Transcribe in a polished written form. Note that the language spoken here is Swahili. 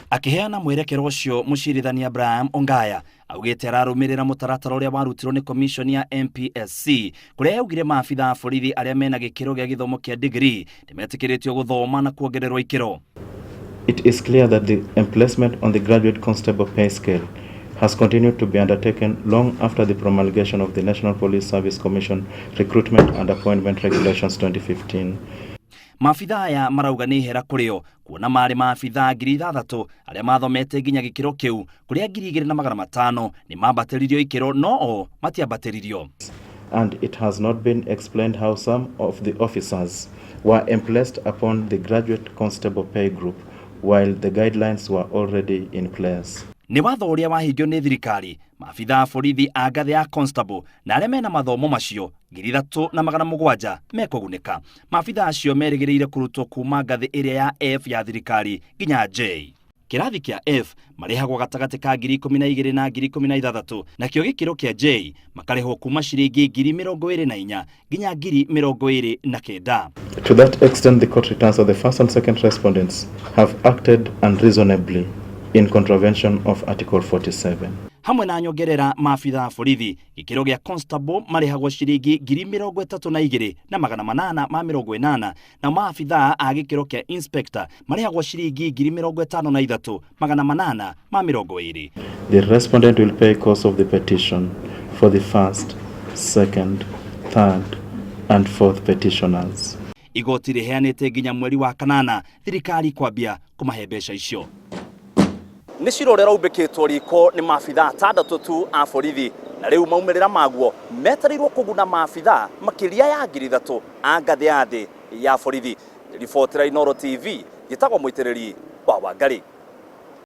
Akiheana mwerekero ucio mucirithania Abraham Ongaya augite ararumirira mutaratara uria warutirwo ni commission ya MPSC kuria yaugire maabithaa borithi aria mena gikiro gia githomo kia ndigirii nimetikiritio guthoma na kuongererwo ikiro. It is clear that the emplacement on the graduate constable pay scale has continued to be undertaken long after the promulgation of the National Police Service Commission Recruitment and Appointment Regulations 2015. Maabithaa aya marauga ni hera kurio kuona mari maabithaa 6,000 aria mathomete nginya gikiro kiu kuria 2,500 ni maambatirio ikiro no matiambatirio. And it has not been explained how some of the officers were emplaced upon the graduate constable pay group while the guidelines were already in place. Ni watho uria wahingio ni thirikari maabithaa borithi a ngathi ya Constable na aria mena mathomo macio 3,700 mekuguneka. Maabithaa acio merigireire kurutwo kuma ngathi iria ya F ya thirikari nginya J. Kirathi kia F marihagwo gatagati ka 12,000 na 16,000 nakio gikiro kia J makarihwo kuma ciringi 24,000 nginya 29,000. To that extent, the court returns of the first and second respondents have acted unreasonably in contravention of Article 47. Hamwe na nyongerera maabithaa borithi gikiro gia Constable marihagwo ciringi 32,880 na maabithaa a gikiro kia Inspector marihagwo ciringi 53,820. The respondent will pay cost of the petition for the first, second, third and fourth petitioners. Igoti riheanite nginya mweri wa kanana thirikari kwambia kumahe mbeca icio. Ni cirorera ubikitwo riko ni maabithaa 6 tu a borithi na riu maumirira maguo metarirwo kuguna maabithaa makiria ya 3,000 a ngathi ya thi ya borithi. Ribotera Inoro TV gitagwo muitiriri wa Wangari.